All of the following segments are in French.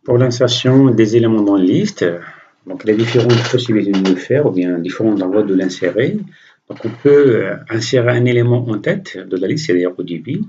Pour l'insertion des éléments dans la liste, donc il y a différentes possibilités de le faire, ou bien différents endroits de l'insérer. Donc on peut insérer un élément en tête de la liste, c'est-à-dire au début,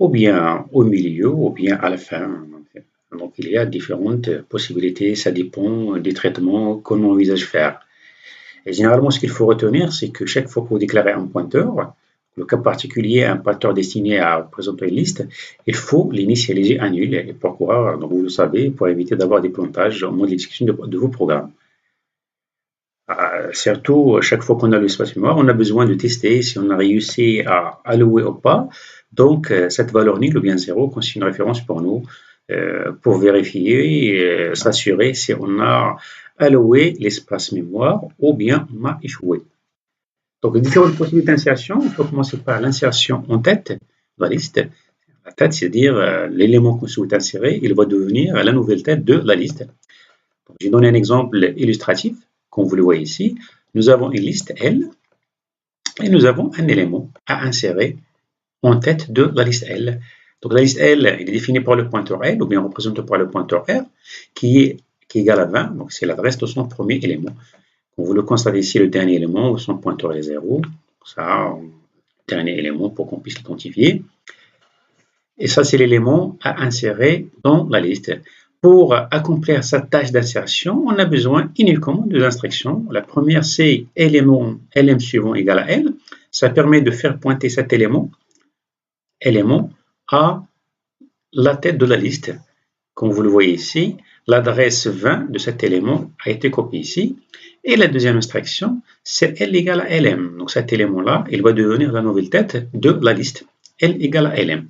ou bien au milieu, ou bien à la fin. Donc il y a différentes possibilités, ça dépend des traitements qu'on envisage faire. Et généralement, ce qu'il faut retenir, c'est que chaque fois que vous déclarez un pointeur, le cas particulier, un pointeur destiné à représenter une liste, il faut l'initialiser à nul. Et pourquoi? Donc vous le savez, pour éviter d'avoir des plantages au moment de l'exécution de vos programmes. Surtout, chaque fois qu'on a l'espace mémoire, on a besoin de tester si on a réussi à allouer ou pas. Donc, cette valeur nulle ou bien 0 constitue une référence pour nous pour vérifier et s'assurer si on a alloué l'espace mémoire ou bien on a échoué. Donc, les différentes possibilités d'insertion, on peut commencer par l'insertion en tête de la liste. La tête, c'est-à-dire l'élément qu'on souhaite insérer, il va devenir la nouvelle tête de la liste. J'ai donné un exemple illustratif, comme vous le voyez ici. Nous avons une liste L et nous avons un élément à insérer en tête de la liste L. Donc la liste L est définie par le pointeur L ou bien représentée par le pointeur R qui est égal à 20, donc c'est l'adresse de son premier élément. Comme vous le constatez ici, le dernier élément, son pointeur est 0. Ça, le dernier élément pour qu'on puisse l'identifier. Et ça, c'est l'élément à insérer dans la liste. Pour accomplir cette tâche d'insertion, on a besoin uniquement de instructions. La première, c'est élément LM suivant égal à L. Ça permet de faire pointer cet élément à la tête de la liste. Comme vous le voyez ici, l'adresse 20 de cet élément a été copiée ici. Et la deuxième instruction, c'est L égale à LM. Donc cet élément-là, il va devenir la nouvelle tête de la liste. L égale à LM.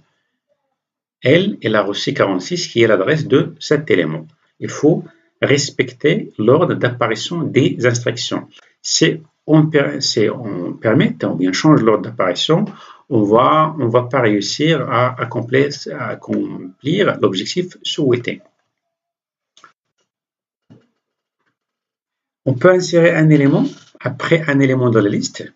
L est la reçue 46 qui est l'adresse de cet élément. Il faut respecter l'ordre d'apparition des instructions. Si on permet, ou bien change l'ordre d'apparition, on va pas réussir à accomplir l'objectif souhaité. On peut insérer un élément après un élément de la liste.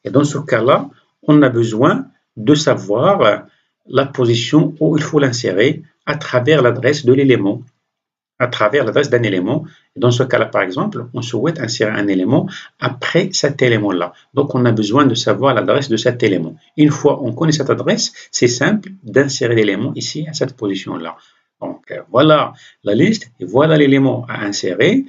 Et dans ce cas-là, on a besoin de savoir la position où il faut l'insérer à travers l'adresse de l'élément, à travers l'adresse d'un élément. Dans ce cas-là, par exemple, on souhaite insérer un élément après cet élément-là. Donc, on a besoin de savoir l'adresse de cet élément. Une fois on connaît cette adresse, c'est simple d'insérer l'élément ici à cette position-là. Donc, voilà la liste et voilà l'élément à insérer.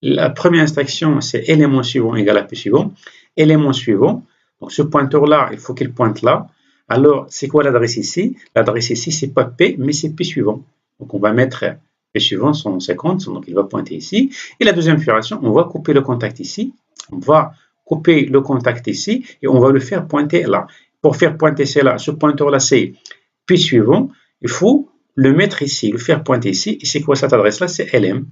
La première instruction, c'est élément suivant égale à P suivant. Élément suivant, donc ce pointeur-là, il faut qu'il pointe là. Alors, c'est quoi l'adresse ici? L'adresse ici, c'est pas P, mais c'est P suivant. Donc, on va mettre P suivant 150, donc il va pointer ici. Et la deuxième opération, on va couper le contact ici. On va couper le contact ici et on va le faire pointer là. Pour faire pointer cela, ce pointeur-là, c'est P suivant. Il faut le mettre ici, le faire pointer ici. Et c'est quoi cette adresse-là? C'est LM.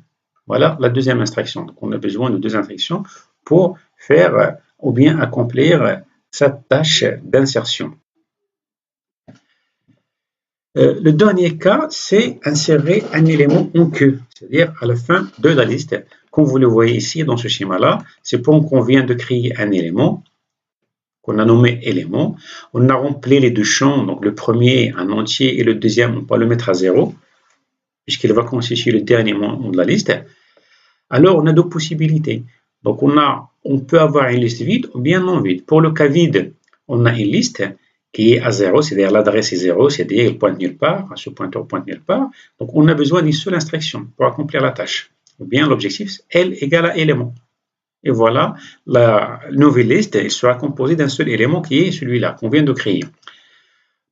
Voilà la deuxième instruction. Donc, on a besoin de deux instructions pour faire ou bien accomplir cette tâche d'insertion. Le dernier cas, c'est insérer un élément en queue, c'est-à-dire à la fin de la liste. Comme vous le voyez ici dans ce schéma-là, c'est pour qu'on vient de créer un élément qu'on a nommé élément. On a rempli les deux champs, donc le premier en entier et le deuxième, on peut le mettre à 0, puisqu'il va constituer le dernier élément de la liste. Alors, on a deux possibilités. Donc, on peut avoir une liste vide ou bien non vide. Pour le cas vide, on a une liste qui est à 0, c'est-à-dire l'adresse est 0, c'est-à-dire il pointe nulle part, ce pointeur pointe nulle part. Donc, on a besoin d'une seule instruction pour accomplir la tâche. Ou bien l'objectif, c'est L égale à élément. Et voilà, la nouvelle liste sera composée d'un seul élément qui est celui-là qu'on vient de créer.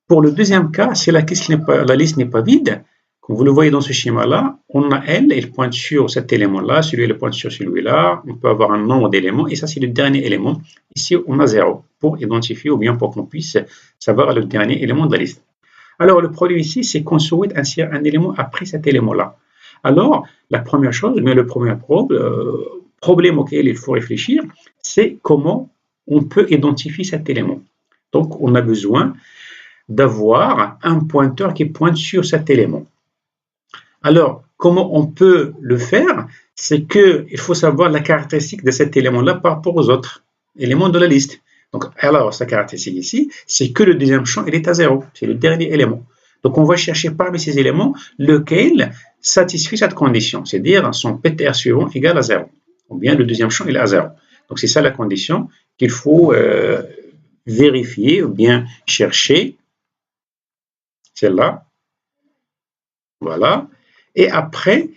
Pour le deuxième cas, si la liste n'est pas vide, comme vous le voyez dans ce schéma-là, on a L, il pointe sur cet élément-là, celui-là pointe sur celui-là, on peut avoir un nombre d'éléments, et ça c'est le dernier élément. Ici, on a 0 pour identifier ou bien pour qu'on puisse savoir le dernier élément de la liste. Alors, le problème ici, c'est qu'on souhaite insérer un élément après cet élément-là. Alors, la première chose, mais le premier problème auquel il faut réfléchir, c'est comment on peut identifier cet élément. Donc, on a besoin d'avoir un pointeur qui pointe sur cet élément. Alors, comment on peut le faire? C'est qu'il faut savoir la caractéristique de cet élément-là par rapport aux autres éléments de la liste. Donc, alors, sa caractéristique ici, c'est que le deuxième champ, il est à 0. C'est le dernier élément. Donc, on va chercher parmi ces éléments lequel satisfait cette condition, c'est-à-dire son PTR suivant égale à 0, ou bien le deuxième champ il est à 0. Donc, c'est ça la condition qu'il faut vérifier ou bien chercher, celle-là. Voilà. Et après,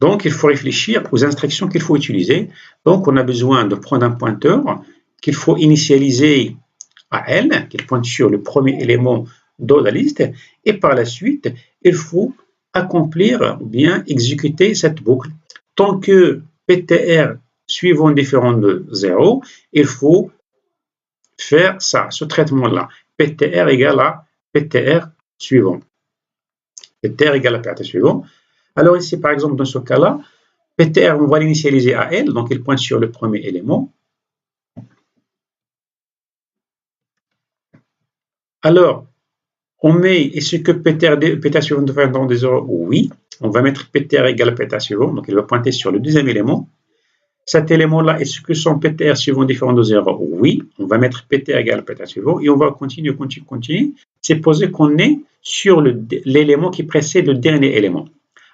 donc, il faut réfléchir aux instructions qu'il faut utiliser. Donc, on a besoin de prendre un pointeur qu'il faut initialiser à L, qui pointe sur le premier élément de la liste, et par la suite, il faut accomplir ou bien exécuter cette boucle. Tant que PTR suivant différent de 0, il faut faire ça, ce traitement-là. PTR égale à PTR suivant. PTR égale à PTR suivant. Alors ici, par exemple, dans ce cas-là, PTR, on va l'initialiser à L, donc il pointe sur le premier élément. Alors, on met, est-ce que PTR suivant dépend des 0? Oui. On va mettre PTR égale à PTR suivant, donc il va pointer sur le deuxième élément. Cet élément-là, est-ce que son PTR suivant différent de 0? Oui. On va mettre PTR égale à PTR suivant et on va continuer. C'est posé qu'on est sur l'élément qui précède le dernier élément.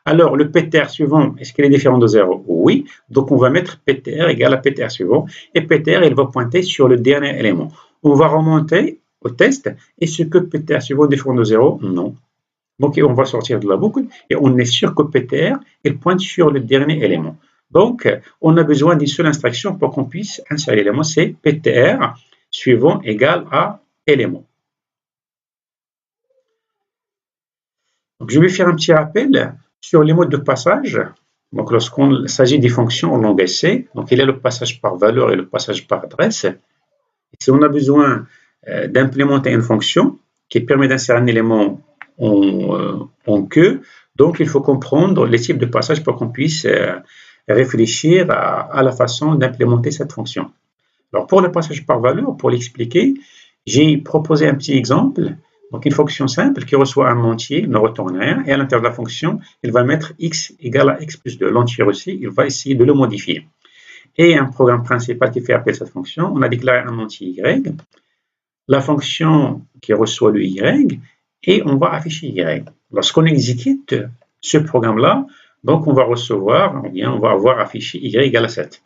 Alors, le PTR suivant, est-ce qu'il est différent de 0? Oui. Donc, on va mettre PTR égale à PTR suivant et PTR, il va pointer sur le dernier élément. On va remonter au test. Est-ce que PTR suivant est différent de 0? Non. Donc, on va sortir de la boucle et on est sûr que PTR, il pointe sur le dernier élément. Donc, on a besoin d'une seule instruction pour qu'on puisse insérer l'élément, c'est PTR suivant égale à élément. Donc, je vais faire un petit rappel sur les modes de passage. Donc, lorsqu'on s'agit des fonctions en langage C, donc il y a le passage par valeur et le passage par adresse. Et si on a besoin d'implémenter une fonction qui permet d'insérer un élément en queue, donc il faut comprendre les types de passages pour qu'on puisse réfléchir à la façon d'implémenter cette fonction. Alors, pour le passage par valeur, pour l'expliquer, j'ai proposé un petit exemple. Donc, une fonction simple qui reçoit un entier, ne retourne rien, et à l'intérieur de la fonction, il va mettre x égale à x plus 2. L'entier aussi, il va essayer de le modifier. Et un programme principal qui fait appel à cette fonction, on a déclaré un entier y, la fonction qui reçoit le y, et on va afficher y. Lorsqu'on exécute ce programme-là, donc on va recevoir, ou bien on va avoir affiché y égale à 7.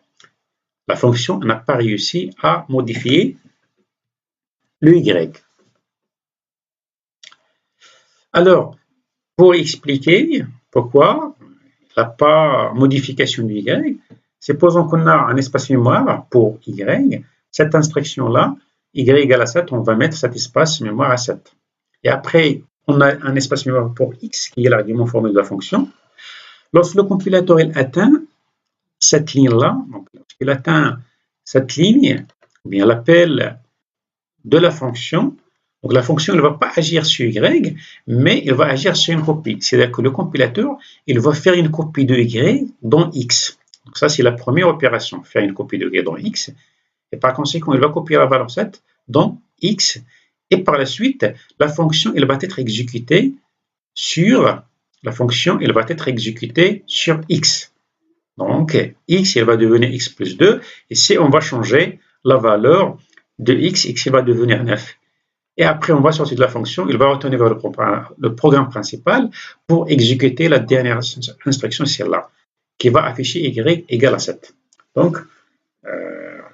La fonction n'a pas réussi à modifier le y. Alors, pour expliquer pourquoi il n'y a pas modification du y, supposons qu'on a un espace mémoire pour y, cette instruction-là, y égale à 7, on va mettre cet espace mémoire à 7. Et après, on a un espace mémoire pour x, qui est l'argument formel de la fonction. Lorsque le compilateur il atteint cette ligne-là, donc lorsqu'il atteint cette ligne, ou bien l'appel de la fonction, donc la fonction ne va pas agir sur y, mais elle va agir sur une copie. C'est-à-dire que le compilateur, il va faire une copie de y dans x. Donc ça, c'est la première opération, faire une copie de y dans x. Et par conséquent, il va copier la valeur 7 dans x. Et par la suite, la fonction, elle va être exécutée sur x. Donc, x, il va devenir x plus 2. Et si on va changer la valeur de x, x va devenir 9. Et après, on va sortir de la fonction, il va retourner vers le programme principal pour exécuter la dernière instruction, celle-là, qui va afficher y égale à 7. Donc,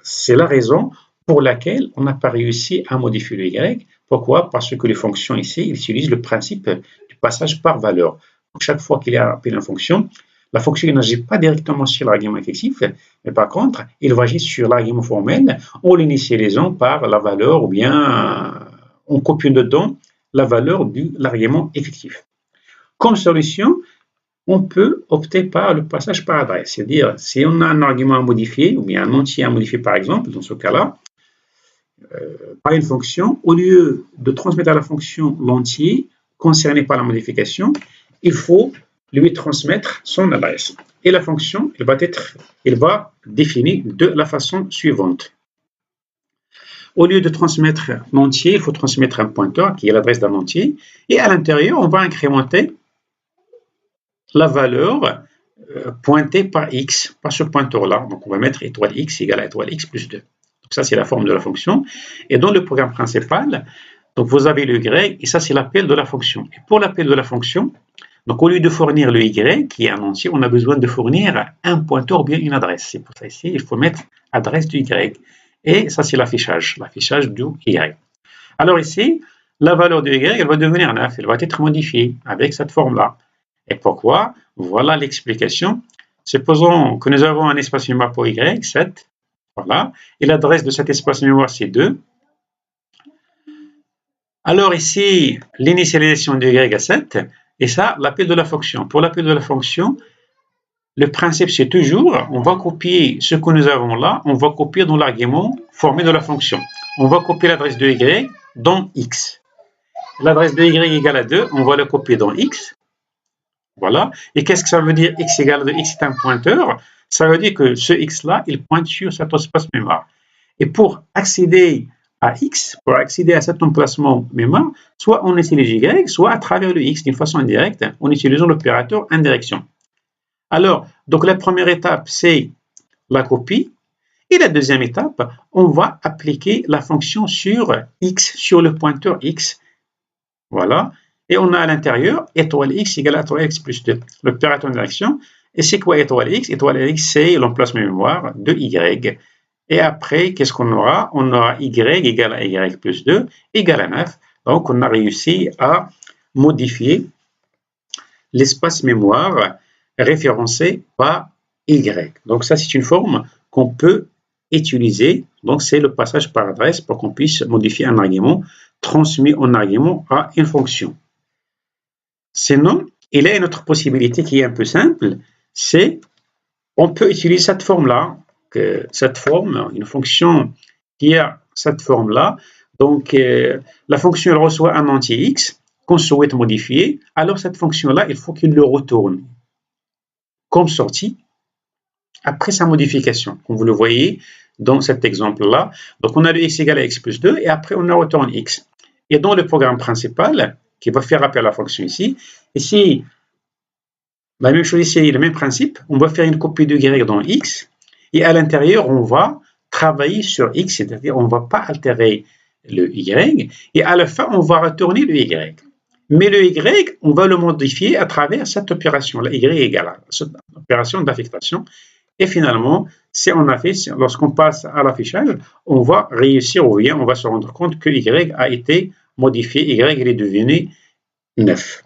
c'est la raison pour laquelle on n'a pas réussi à modifier le y. Pourquoi? Parce que les fonctions ici, ils utilisent le principe du passage par valeur. Donc, chaque fois qu'il y a appelé une fonction, la fonction n'agit pas directement sur l'argument effectif, mais par contre, il va agir sur l'argument formel en l'initialisant par la valeur ou bien en copiant dedans la valeur de l'argument effectif. Comme solution, on peut opter par le passage par adresse, c'est-à-dire si on a un argument à modifier ou bien un entier à modifier par exemple, dans ce cas-là, par une fonction, au lieu de transmettre à la fonction l'entier concerné par la modification, il faut lui transmettre son adresse. Et la fonction, elle va définir de la façon suivante. Au lieu de transmettre l'entier, il faut transmettre un pointeur qui est l'adresse d'un entier. Et à l'intérieur, on va incrémenter la valeur pointée par x, par ce pointeur-là. Donc, on va mettre étoile x égale à étoile x plus 2. Donc, ça, c'est la forme de la fonction. Et dans le programme principal, Donc, vous avez le y, et ça, c'est l'appel de la fonction. Et pour l'appel de la fonction, donc au lieu de fournir le y, qui est un entier, on a besoin de fournir un pointeur ou bien une adresse. C'est pour ça ici, il faut mettre adresse du y. Et ça, c'est l'affichage du y. Alors ici, la valeur de y, elle va devenir 9, elle va être modifiée avec cette forme-là. Et pourquoi? Voilà l'explication. Supposons que nous avons un espace mémoire pour y, 7, voilà, et l'adresse de cet espace mémoire, c'est 2. Alors ici, l'initialisation de y à 7, et ça, l'appel de la fonction. Pour l'appel de la fonction, le principe, c'est toujours, on va copier ce que nous avons là, on va copier dans l'argument formé de la fonction. On va copier l'adresse de y dans x. L'adresse de y égale à 2, on va le copier dans x. Voilà. Et qu'est-ce que ça veut dire x égale à 2? X est un pointeur. Ça veut dire que ce x-là, il pointe sur cet espace mémoire. Et pour accéder à x, pour accéder à cet emplacement mémoire, soit on utilise y, soit à travers le x d'une façon indirecte, en utilisant l'opérateur indirection. Alors, donc la première étape, c'est la copie. Et la deuxième étape, on va appliquer la fonction sur x, sur le pointeur x. Voilà. Et on a à l'intérieur étoile x égale à étoile x plus 2. L'opérateur d'indirection. Et c'est quoi étoile x? Étoile x, c'est l'emplacement mémoire de y. Et après, qu'est-ce qu'on aura? On aura y égale à y plus 2 égale à 9. Donc, on a réussi à modifier l'espace mémoire référencé par y. Donc, ça, c'est une forme qu'on peut utiliser. Donc, c'est le passage par adresse pour qu'on puisse modifier un argument transmis en argument à une fonction. Sinon, il y a une autre possibilité qui est un peu simple, c'est on peut utiliser cette forme-là, cette forme, une fonction qui a cette forme-là. Donc, la fonction elle reçoit un entier x qu'on souhaite modifier. Alors, cette fonction-là, il faut qu'il le retourne comme sortie après sa modification, comme vous le voyez dans cet exemple-là. Donc, on a le x égale à x plus 2 et après, on retourne x. Et dans le programme principal, qui va faire appel à la fonction ici, la même chose ici, le même principe, on va faire une copie de y dans x, et à l'intérieur, on va travailler sur x, c'est-à-dire on ne va pas altérer le y, et à la fin, on va retourner le y. Mais le y, on va le modifier à travers cette opération, la y égale à cette opération d'affectation, et finalement, lorsqu'on passe à l'affichage, on va réussir, ou bien on va se rendre compte que y a été modifié, y est devenu 9.